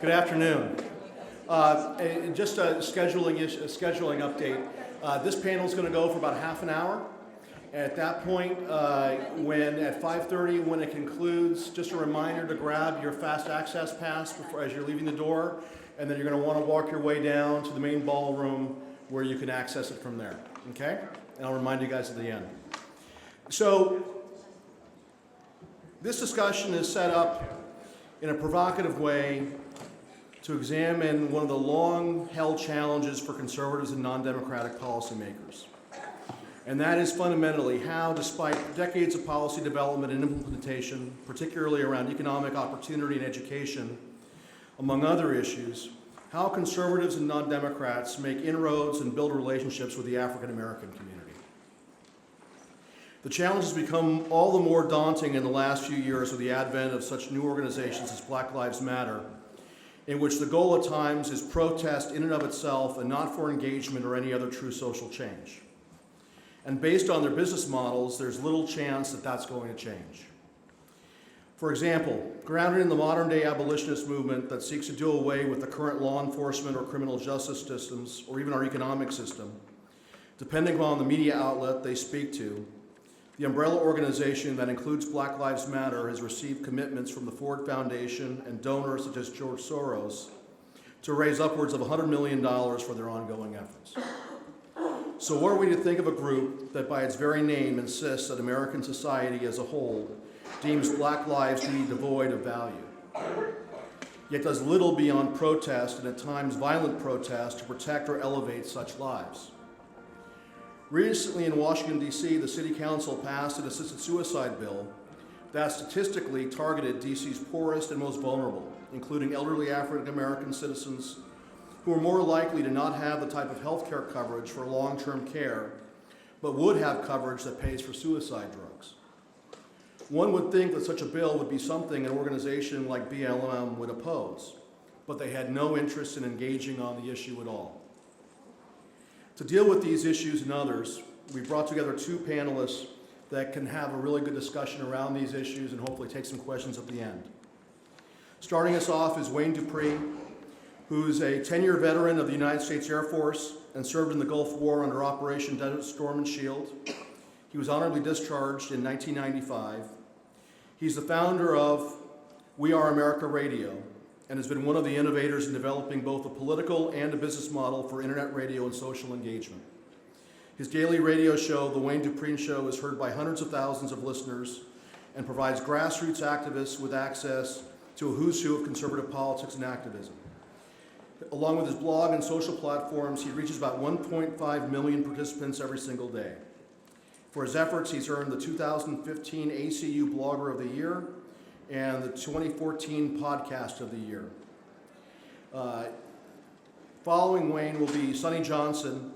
Good afternoon. Just a scheduling update. This panel is going to go for about half an hour. At that point, at 5:30, when it concludes, just a reminder to grab your fast access pass as you're leaving the door, and then you're going to want to walk your way down to the main ballroom where you can access it from there. Okay? And I'll remind you guys at the end. So, this discussion is set up in a provocative way to examine one of the long-held challenges for conservatives and non-democratic policymakers. And that is fundamentally how, despite decades of policy development and implementation, particularly around economic opportunity and education, among other issues, how conservatives and non-democrats make inroads and build relationships with the African-American community. The challenge has become all the more daunting in the last few years with the advent of such new organizations as Black Lives Matter, in which the goal at times is protest in and of itself and not for engagement or any other true social change. And based on their business models, there's little chance that that's going to change. For example, grounded in the modern-day abolitionist movement that seeks to do away with the current law enforcement or criminal justice systems, or even our economic system, depending upon the media outlet they speak to, the umbrella organization that includes Black Lives Matter has received commitments from the Ford Foundation and donors such as George Soros to raise upwards of $100 million for their ongoing efforts. So what are we to think of a group that by its very name insists that American society as a whole deems Black lives to be devoid of value, yet does little beyond protest and at times violent protest to protect or elevate such lives? Recently in Washington, D.C., the City Council passed an assisted suicide bill that statistically targeted D.C.'s poorest and most vulnerable, including elderly African-American citizens who are more likely to not have the type of health care coverage for long-term care, but would have coverage that pays for suicide drugs. One would think that such a bill would be something an organization like BLM would oppose, but they had no interest in engaging on the issue at all. To deal with these issues and others, we brought together two panelists that can have a really good discussion around these issues and hopefully take some questions at the end. Starting us off is Wayne Dupree, who's a 10-year veteran of the United States Air Force and served in the Gulf War under Operation Desert Storm and Shield. He was honorably discharged in 1995. He's the founder of We Are America Radio, and has been one of the innovators in developing both a political and a business model for internet radio and social engagement. His daily radio show, The Wayne Dupree Show, is heard by hundreds of thousands of listeners and provides grassroots activists with access to a who's who of conservative politics and activism. Along with his blog and social platforms, he reaches about 1.5 million participants every single day. For his efforts, he's earned the 2015 ACU Blogger of the Year and the 2014 Podcast of the Year. Following Wayne will be Sunny Johnson,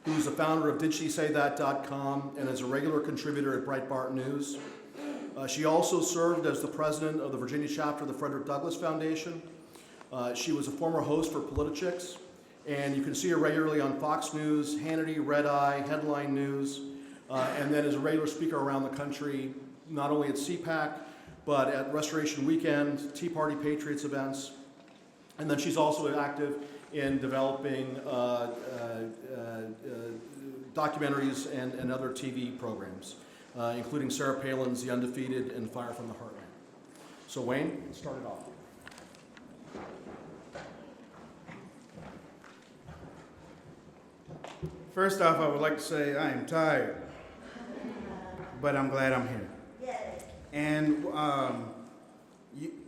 who's the founder of DidSheSayThat.com and is a regular contributor at Breitbart News. She also served as the president of the Virginia chapter of the Frederick Douglass Foundation. She was a former host for Politichicks, and you can see her regularly on Fox News, Hannity, Red Eye, Headline News, and then is a regular speaker around the country, not only at CPAC, but at Restoration Weekend, Tea Party Patriots events. And then she's also active in developing documentaries and other TV programs, including Sarah Palin's The Undefeated and Fire from the Heartland. So Wayne, let's start it off. First off, I would like to say I am tired, but I'm glad I'm here. And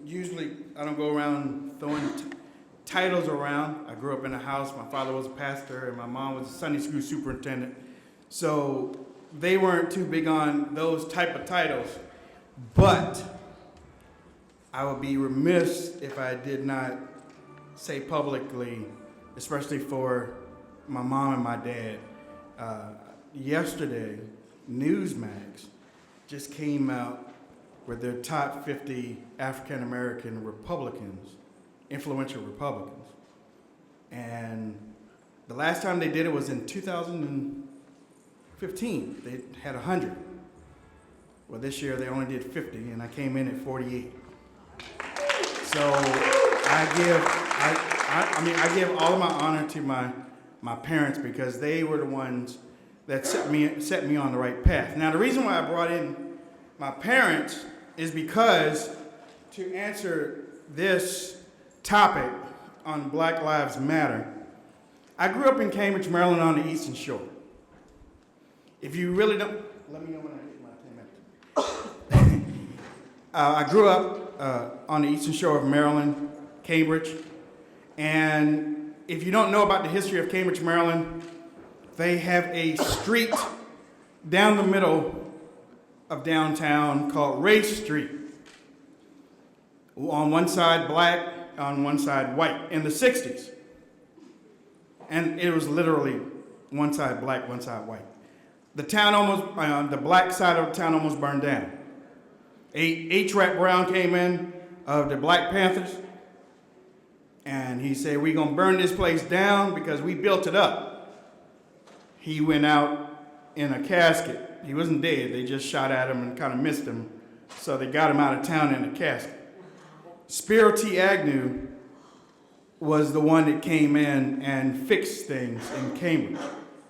usually I don't go around throwing titles around. I grew up in a house. My father was a pastor and my mom was a Sunday school superintendent. So they weren't too big on those type of titles. But I would be remiss if I did not say publicly, especially for my mom and my dad. Yesterday, Newsmax just came out with their top 50 African-American Republicans, influential Republicans. And the last time they did it was in 2015. They had 100. Well, this year they only did 50, and I came in at 48. So I give I give all of my honor to my parents because they were the ones that set me on the right path. Now, the reason why I brought in my parents is because to answer this topic on Black Lives Matter, I grew up in Cambridge, Maryland on the Eastern Shore. If you really don't, let me know when I hit my 10 minutes. I grew up on the Eastern Shore of Maryland, Cambridge, and if you don't know about the history of Cambridge, Maryland, they have a street down the middle of downtown called Race Street. On one side black, on one side white, in the 60s. And it was literally one side black, one side white. The town almost, the black side of the town almost burned down. H. Rap Brown came in of the Black Panthers, and he said, we're gonna burn this place down because we built it up. He went out in a casket. He wasn't dead, they just shot at him and kind of missed him, so they got him out of town in a casket. Spiro T. Agnew was the one that came in and fixed things in Cambridge.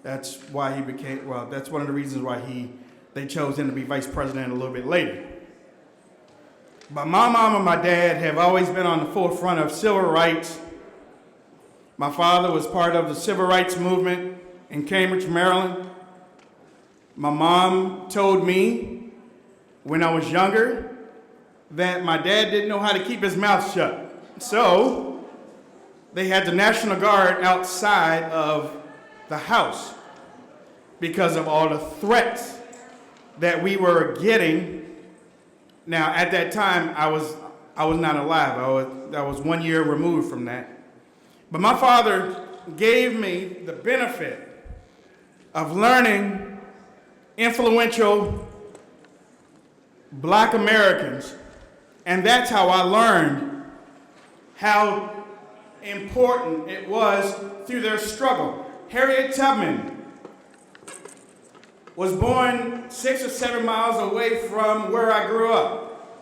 That's why he became, well, that's one of the reasons why they chose him to be vice president a little bit later. But my mom and my dad have always been on the forefront of civil rights. My father was part of the civil rights movement in Cambridge, Maryland. My mom told me when I was younger that my dad didn't know how to keep his mouth shut. So they had the National Guard outside of the house because of all the threats that we were getting. Now, at that time, I was not alive. I was 1 year removed from that. But my father gave me the benefit of learning influential Black Americans, and that's how I learned how important it was through their struggle. Harriet Tubman was born 6 or 7 miles away from where I grew up.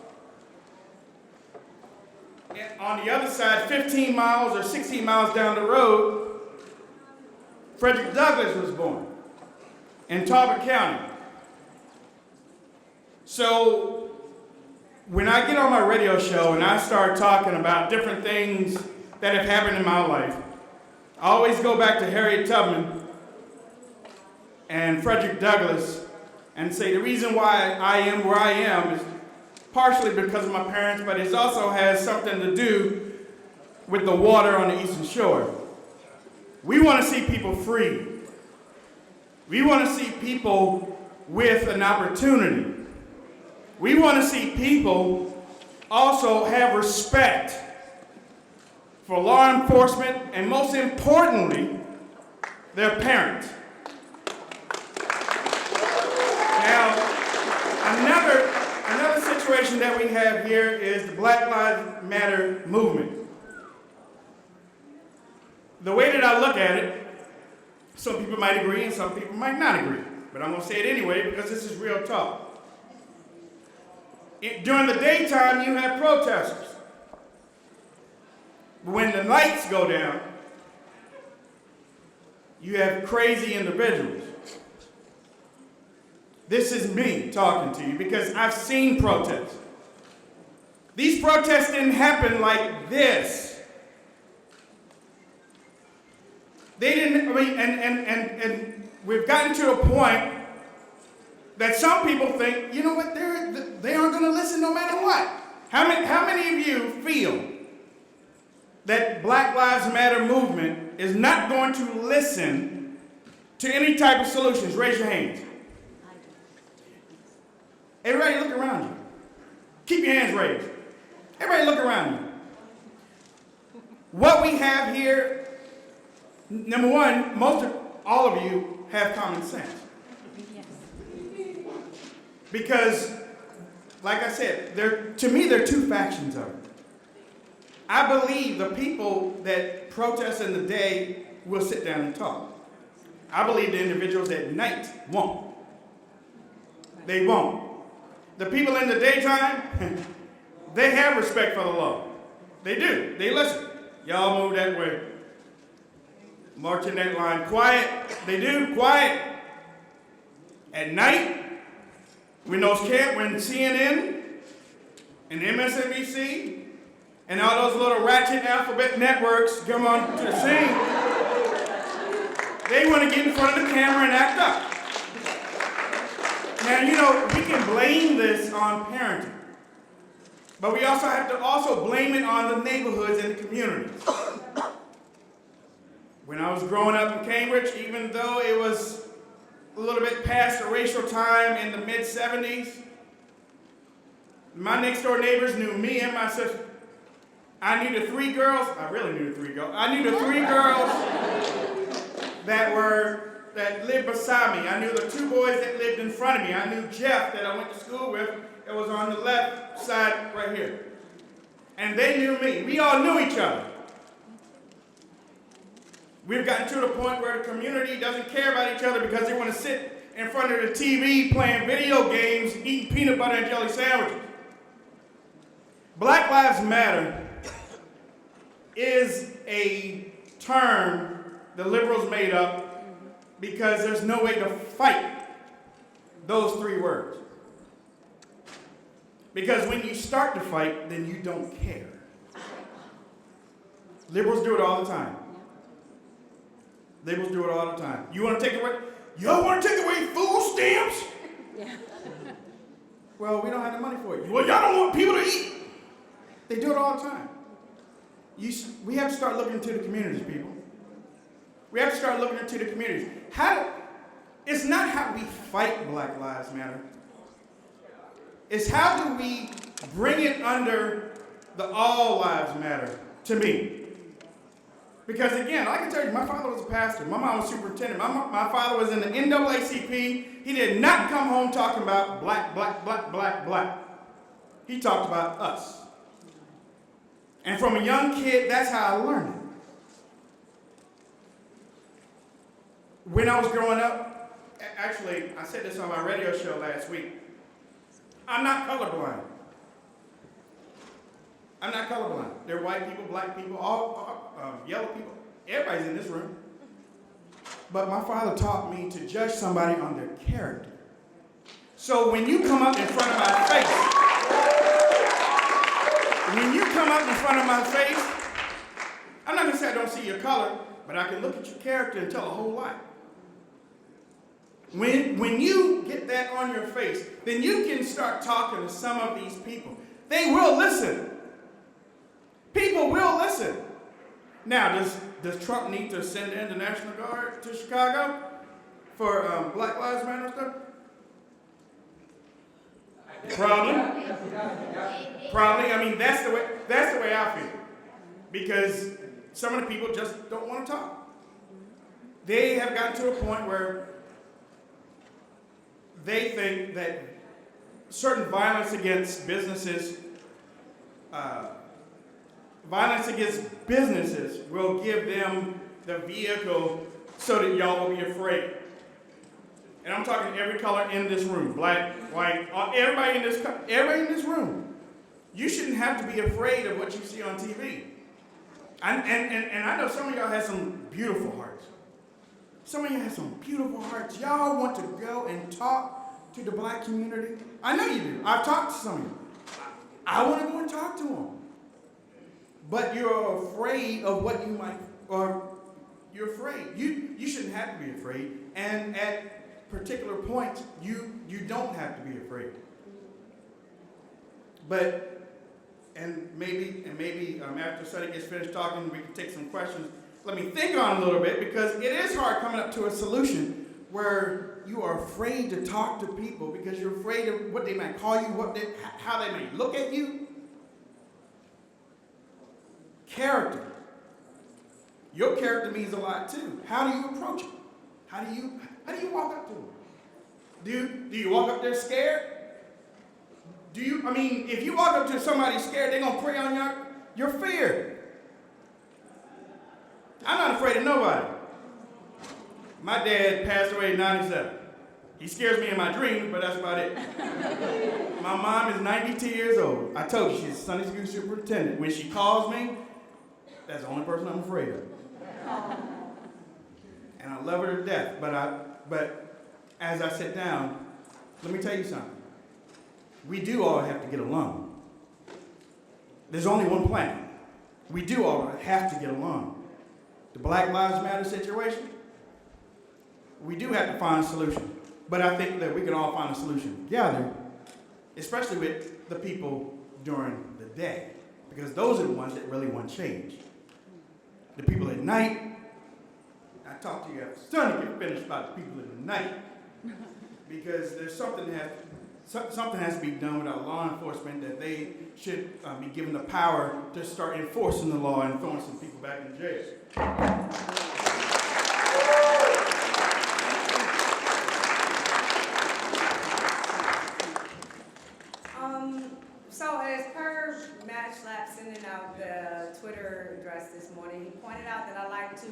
And on the other side, 15 miles or 16 miles down the road, Frederick Douglass was born in Talbot County. So when I get on my radio show and I start talking about different things that have happened in my life, I always go back to Harriet Tubman and Frederick Douglass and say the reason why I am where I am is partially because of my parents, but it also has something to do with the water on the Eastern Shore. We want to see people free. We want to see people with an opportunity. We want to see people also have respect for law enforcement and, most importantly, their parents. Now, another situation that we have here is the Black Lives Matter movement. The way that I look at it, some people might agree and some people might not agree, but I'm going to say it anyway because this is real talk. During the daytime, you have protesters. When the lights go down, you have crazy individuals. This is me talking to you because I've seen protests. These protests didn't happen like this. They didn't, and we've gotten to a point that some people think, you know what, they aren't going to listen no matter what. How many of you feel that Black Lives Matter movement is not going to listen to any type of solutions? Raise your hands. Everybody look around you. Keep your hands raised. Everybody look around you. What we have here, number one, all of you have common sense. Because, like I said, to me, there are two factions of it. I believe the people that protest in the day will sit down and talk. I believe the individuals at night won't. They won't. The people in the daytime, they have respect for the law. They do. They listen. Y'all move that way. Marching that line. Quiet. They do. Quiet. At night, when CNN and MSNBC and all those little ratchet alphabet networks come on to the scene, they want to get in front of the camera and act up. Now, you know, we can blame this on parenting, but we also have to blame it on the neighborhoods and the communities. When I was growing up in Cambridge, even though it was a little bit past the racial time in the mid-'70s, my next door neighbors knew me and my sister. I knew the three girls. I really knew the three girls. I knew the three girls that lived beside me. I knew the two boys that lived in front of me. I knew Jeff that I went to school with. It was on the left side right here. And they knew me. We all knew each other. We've gotten to the point where the community doesn't care about each other because they want to sit in front of the TV playing video games, eating peanut butter and jelly sandwiches. Black Lives Matter is a term the liberals made up because there's no way to fight those three words. Because when you start to fight, then you don't care. Liberals do it all the time. Liberals do it all the time. You want to take away? Y'all want to take away food stamps? Yeah. Well, we don't have the money for it. Well, y'all don't want people to eat. They do it all the time. We have to start looking into the communities, people. We have to start looking into the communities. It's not how we fight Black Lives Matter. It's how do we bring it under the All Lives Matter, to me. Because again, I can tell you, my father was a pastor. My mom was superintendent. My father was in the NAACP. He did not come home talking about black, black, black, black, black. He talked about us. And from a young kid, that's how I learned it. When I was growing up, actually, I said this on my radio show last week, I'm not colorblind. I'm not colorblind. There are white people, black people, yellow people. Everybody's in this room. But my father taught me to judge somebody on their character. So when you come up in front of my face, I'm not going to say I don't see your color, but I can look at your character and tell a whole lot. When you get that on your face, then you can start talking to some of these people. They will listen. People will listen. Now, does Trump need to send in the National Guard to Chicago for Black Lives Matter stuff? Probably. I mean, that's the way I feel. Because some of the people just don't want to talk. They have gotten to a point where they think that certain violence against businesses will give them the vehicle so that y'all will be afraid. And I'm talking every color in this room, black, white, everybody in this room. You shouldn't have to be afraid of what you see on TV. And I know some of y'all have some beautiful hearts. Some of you have some beautiful hearts. Y'all want to go and talk to the black community. I know you do. I've talked to some of you. I want to go and talk to them. But you're afraid of what you might, or you're afraid. You shouldn't have to be afraid. And at particular points, you don't have to be afraid. But, and maybe after Sonny gets finished talking, we can take some questions. Let me think on it a little bit, because it is hard coming up to a solution where you are afraid to talk to people because you're afraid of what they might call you, how they might look at you. Character. Your character means a lot too. How do you approach it? How do you walk up to them? Do you walk up there scared? If you walk up to somebody scared, they're gonna prey on your fear. I'm not afraid of nobody. My dad passed away in 97. He scares me in my dreams, but that's about it. My mom is 92 years old. I told you she's a Sunday school superintendent. When she calls me, That's the only person I'm afraid of. And I love her to death, but as I sit down, let me tell you something. We do all have to get along. There's only one planet. We do all have to get along. The Black Lives Matter situation, we do have to find a solution. But I think that we can all find a solution together, especially with the people during the day, because those are the ones that really want change. The people at night, I talked to you after starting to get finished about the people at the night, because there's something has to be done with our law enforcement, that they should be given the power to start enforcing the law and throwing some people back in jail. So as per Matt Schlapp sending out the Twitter address this morning, he pointed out that I like to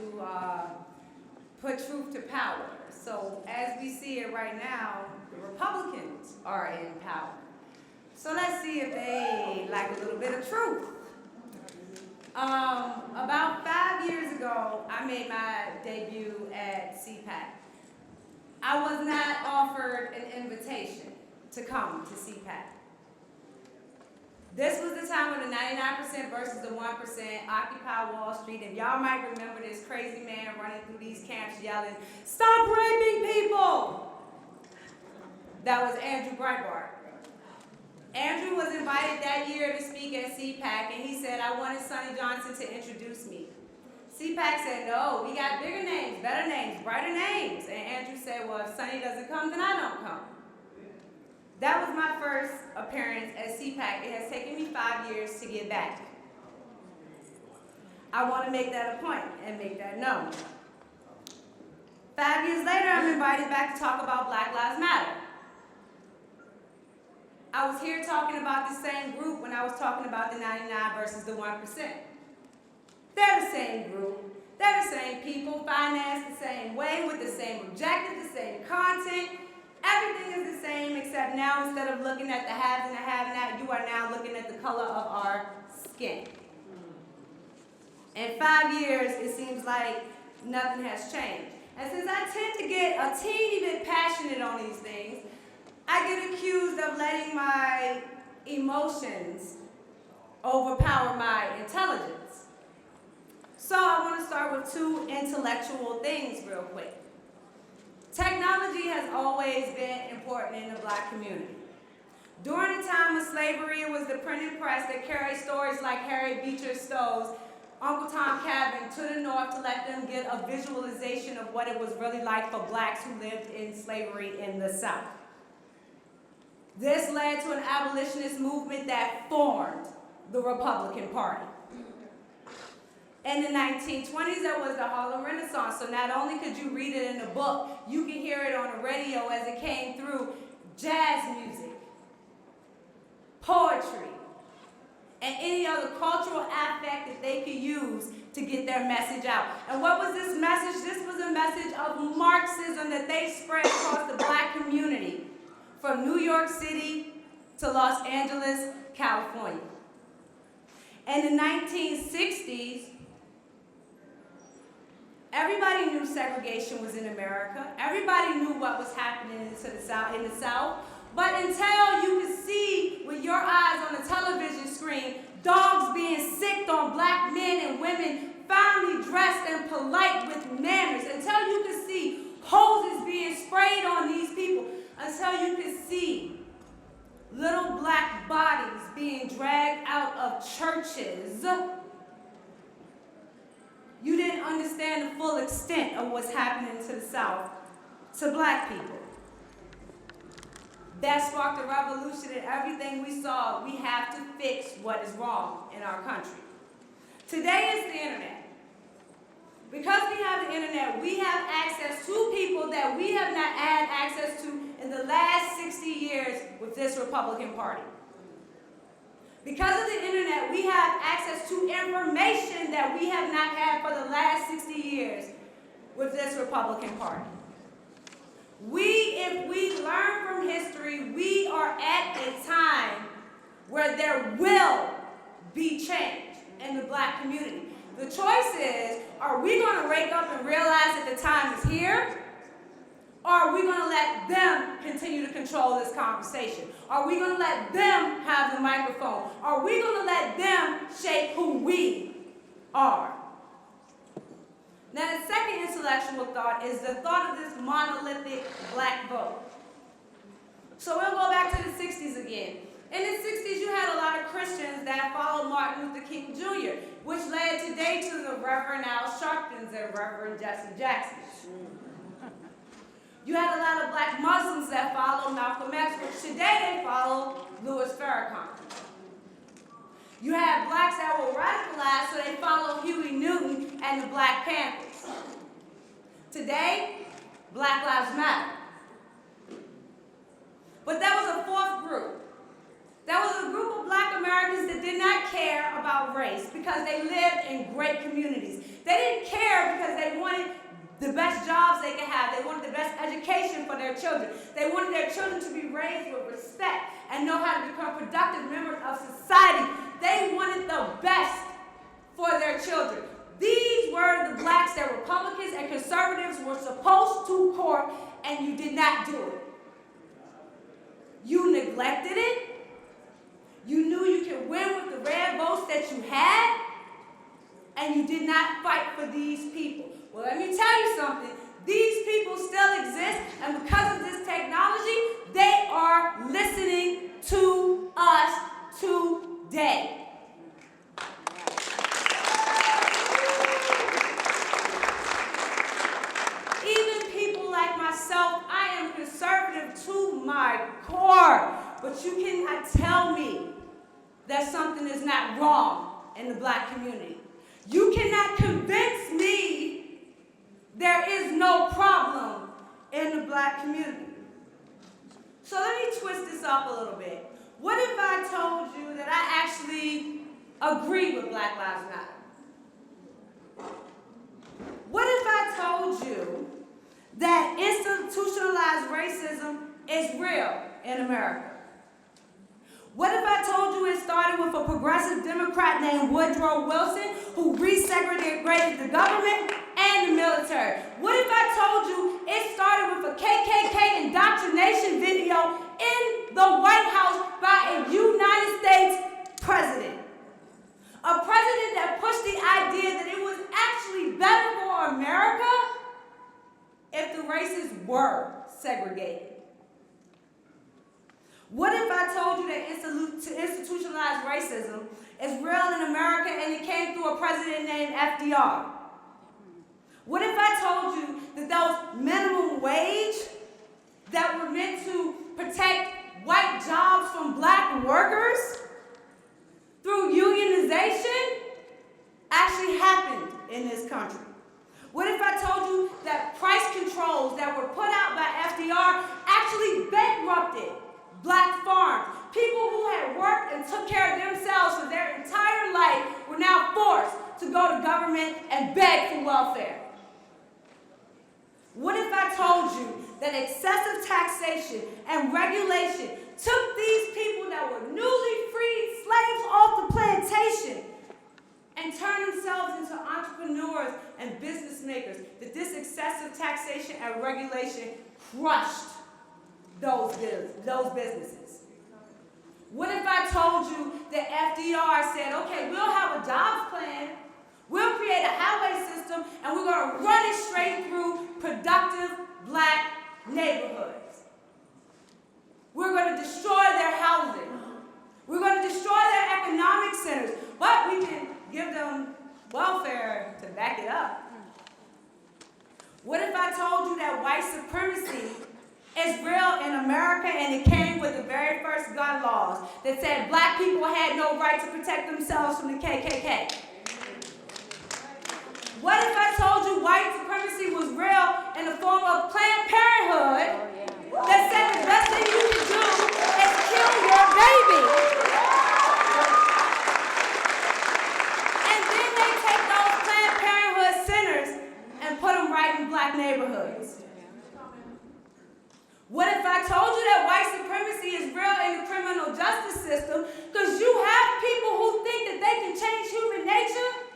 put truth to power. So as we see it right now, the Republicans are in power. So let's see if they like a little bit of truth. About 5 years ago, I made my debut at CPAC. I was not offered an invitation to come to CPAC. This was the time when the 99% versus the 1% occupy Wall Street. And y'all might remember this crazy man running through these camps yelling, "Stop raping people!" That was Andrew Breitbart. Andrew was invited that year to speak at CPAC, and he said, "I wanted Sonny Johnson to introduce me." CPAC said, "No, we got bigger names, better names, brighter names." And Andrew said, "Well, if Sonny doesn't come, then I don't come." That was my first appearance at CPAC. It has taken me 5 years to get back. I want to make that a point and make that known. 5 years later, I'm invited back to talk about Black Lives Matter. I was here talking about the same group when I was talking about the 99 versus the 1%. They're the same group. They're the same people, financed the same way, with the same objective, the same content. Everything is the same, except now instead of looking at the haves and the have-not, you are now looking at the color of our skin. In 5 years, it seems like nothing has changed. And since I tend to get a teeny bit passionate on these things, I get accused of letting my emotions overpower my intelligence. So I want to start with two intellectual things real quick. Technology has always been important in the Black community. During the time of slavery, it was the printing press that carried stories like Harriet Beecher Stowe's Uncle Tom Cabin to the North to let them get a visualization of what it was really like for Blacks who lived in slavery in the South. This led to an abolitionist movement that formed the Republican Party. In the 1920s, there was the Harlem Renaissance, so not only could you read it in a book, you can hear it on the radio as it came through jazz music, poetry, and any other cultural affect that they could use to get their message out. And what was this message? This was a message of Marxism that they spread across the Black community, from New York City to Los Angeles, California. In the 1960s, everybody knew segregation was in America. Everybody knew what was happening in the South. But until you could see with your eyes on the television screen, dogs being sicked on Black men and women finely dressed and polite with manners, until you could see hoses being sprayed on these people, until you could see little Black bodies being dragged out of churches, you didn't understand the full extent of what's happening to the South to Black people. That sparked a revolution in everything we saw. We have to fix what is wrong in our country. Today is the internet. Because we have the internet, we have access to people that we have not had access to in the last 60 years with this Republican Party. Because of the internet, we have access to information that we have not had for the last 60 years with this Republican Party. If we learn from history, we are at a time where there will be change in the Black community. The choice is, are we going to wake up and realize that the time is here? Or are we going to let them continue to control this conversation? Are we going to let them have the microphone? Are we going to let them shape who we are? Now, the second intellectual thought is the thought of this monolithic black vote. So we'll go back to the 60s again. In the 60s, you had a lot of Christians that followed Martin Luther King Jr., which led today to the Reverend Al Sharptons and Reverend Jesse Jacksons. You had a lot of black Muslims that followed Malcolm X, which today they follow Louis Farrakhan. You had blacks that were radicalized, so they followed Huey Newton and the Black Panthers. Today, Black Lives Matter. But there was a fourth group. There was a group of black Americans that did not care about race because they lived in great communities. They didn't care because they wanted the best jobs they could have. They wanted the best education for their children. They wanted their children to be raised with respect and know how to become productive members of society. They wanted the best for their children. These were the blacks that Republicans and conservatives were supposed to court, and you did not do it. You neglected it. You knew you could win with the red votes that you had, and you did not fight for these people. Well, let me tell you something. These people still exist, and because of this technology, they are listening to us today. Even people like myself, I am conservative to my core, but you cannot tell me that something is not wrong in the black community. You cannot convince me there is no problem in the black community. So let me twist this up a little bit. What if I told you that I actually agree with Black Lives Matter? What if I told you that institutionalized racism is real in America? What if I told you it started with a progressive Democrat named Woodrow Wilson who resegregated the government and the military? What if I told you it started with a KKK indoctrination video in the White House by a United States president? A president that pushed the idea that it was actually better for America if the races were segregated. What if I told you that institutionalized racism is real in America and it came through a president named FDR? What if I told you that those minimum wage that were meant to protect white jobs from black workers through unionization actually happened in this country? What if I told you that price controls that were put out by FDR actually bankrupted black farms? People who had worked and took care of themselves for their entire life were now forced to go to government and beg for welfare. What if I told you that excessive taxation and regulation took these people that were newly freed slaves off the plantation and turned themselves into entrepreneurs and business makers? That this excessive taxation and regulation crushed those businesses. What if I told you that FDR said, okay, we'll have a jobs plan, we'll create a highway system, and we're going to run it straight through productive black neighborhoods. We're going to destroy their housing. We're going to destroy their economic centers, but we can give them welfare to back it up. What if I told you that white supremacy is real in America and it came with the very first gun laws that said black people had no right to protect themselves from the KKK? What if I told you white supremacy was real in the form of Planned Parenthood that said the best thing you can do is kill your baby? And then they take those Planned Parenthood centers and put them right in black neighborhoods. What if I told you that white supremacy is real in the criminal justice system because you have people who think that they can change human nature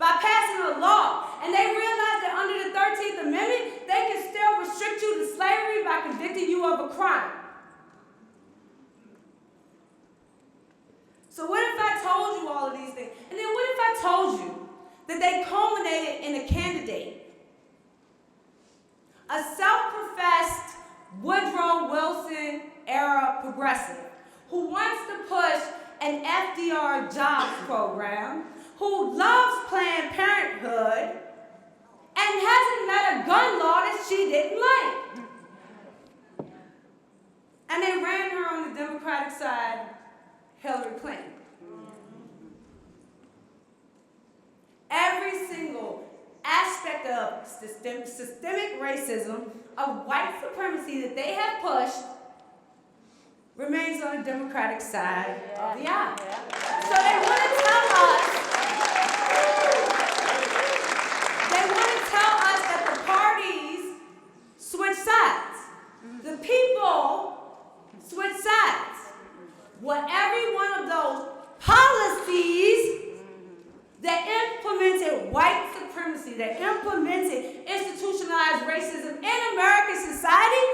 by passing and they realized that under the 13th Amendment, they can still restrict you to slavery by convicting you of a crime. So what if I told you all of these things? And then what if I told you that they culminated in a candidate, a self-professed Woodrow Wilson era progressive who wants to push an FDR jobs program, who loves Planned Parenthood, and hasn't met a gun law that she didn't like. And they ran her on the Democratic side, Hillary Clinton. Every single aspect of systemic racism, of white supremacy that they have pushed, remains on the Democratic side of the aisle. So they want to tell us, that the parties switch sides. The people switch sides. What every one of those policies that implemented white supremacy, that implemented institutionalized racism in American society,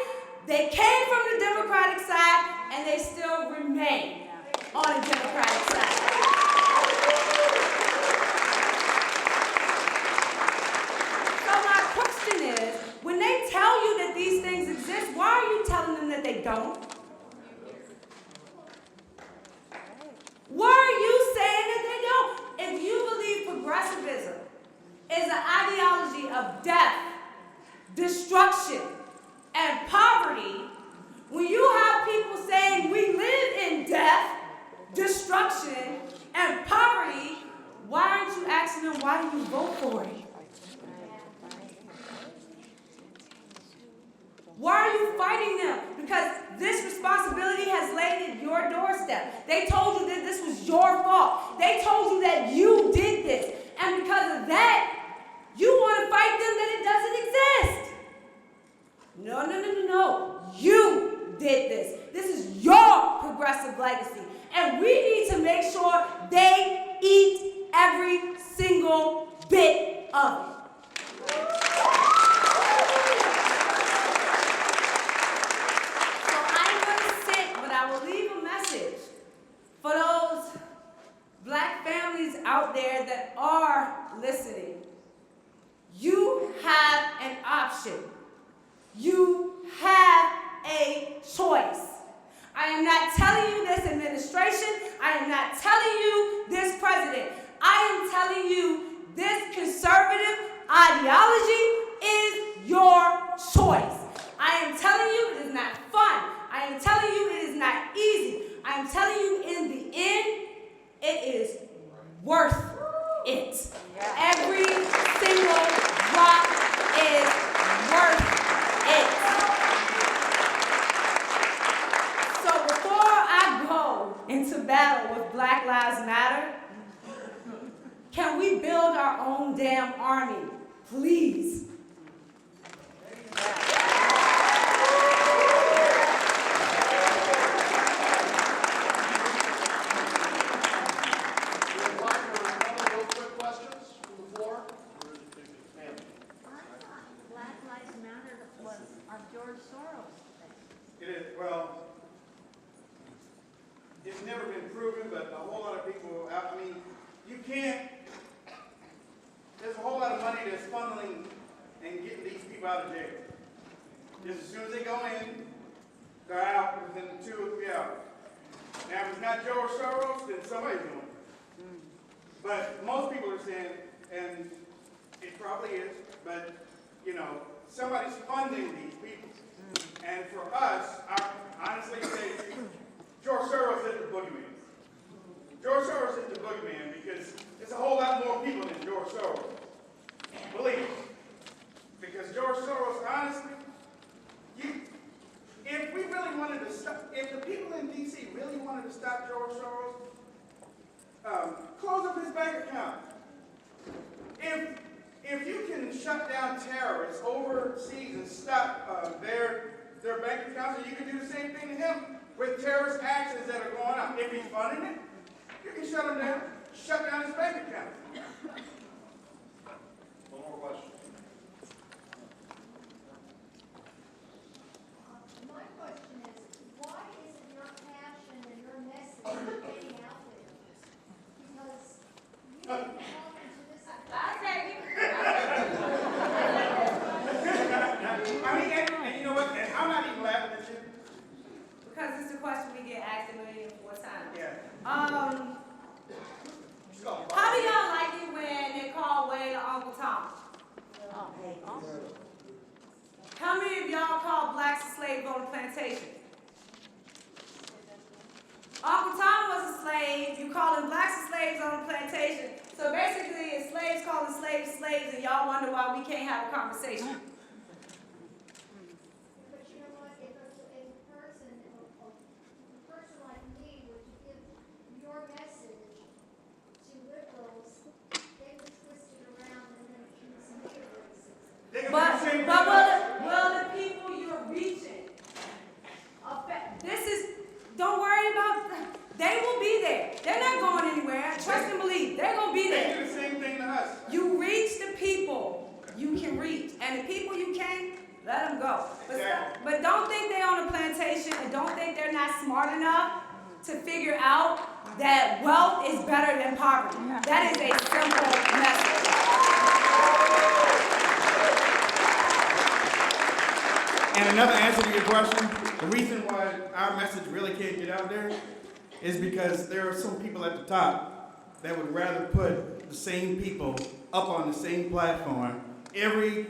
they came from the Democratic side and they still remain on the Democratic side. So my question is, when they tell you that these things exist, why are you telling them that they don't? Why are you saying that they don't? If you believe progressivism is an ideology of death, destruction, and poverty, when you have people saying we live in death, destruction, and poverty, why aren't you asking them why do you vote for it? Why are you fighting them? Because this responsibility has laid at your doorstep. They told you that this was your fault. They told you that you did this. And because of that, you want to fight them that it doesn't exist. No. You did this. This is your progressive legacy. And we need to make sure they eat every single bit of it. For those black families out there that are listening, you have an option. You have a choice. I am not telling you this administration. I am not telling you this president. I am telling you this conservative ideology is your choice. I am telling you it is not fun. I am telling you it is not easy. I am telling you, in the end, it is worth it. Every single drop is worth it. So before I go into battle with Black Lives Matter, can we build our own damn army, please? It's never been proven, but a whole lot of people, you can't, there's a whole lot of money that's funneling and getting these people out of jail. Just as soon as they go in, they're out within 2 or 3 hours. Now, if it's not George Soros, then somebody's doing it. But most people are saying, and it probably is, but, somebody's funding these people. And for us, I honestly say, George Soros is the boogeyman. George Soros is the boogeyman because there's a whole lot more people than George Soros. Believe me. Because George Soros, honestly, if we really wanted to stop, if the people in D.C. really wanted to stop George Soros, close up his bank account. If you can shut down terrorists overseas and stop their bank accounts, you can do the same thing to him with terrorist actions that are going on. If he's funding it, you can shut him down, shut down his bank account. One more Tom? How many of y'all call blacks a slave on the plantation? Uncle Tom was a slave. You calling blacks slaves on the plantation. So basically, it's slaves calling slaves slaves, and y'all wonder why we can't have a conversation. But you know what, if a person like me were to give your message to liberals, they would twist it around and then accuse me of racism. But will the people you're reaching affect? Don't worry about them. They will be there. They're not going anywhere. Trust and believe. They're going to be They there. do the same thing to us. You reach the people you can reach. And the people you can't, let them go. But don't think they're on a plantation and don't think they're not smart enough to figure out that wealth is better than poverty. That is a simple message. And another answer to your question, the reason why our message really can't get out there is because there are some people at the top that would rather put the same people up on the same platform every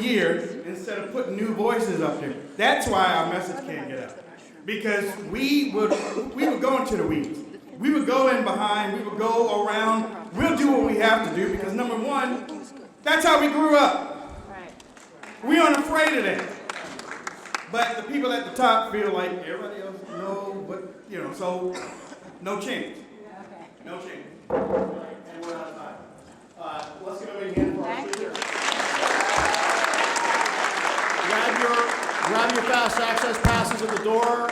year instead of putting new voices up there. That's why our message can't get out. Because we would go into the weeds. We would go in behind, we would go around, we'll do what we have to do because number one, that's how we grew up. We aren't afraid of that. But the people at the top feel like everybody else knows, but so no chance. No chance. And we're out of time. Let's get over again for our speakers. Grab your fast access passes at the door.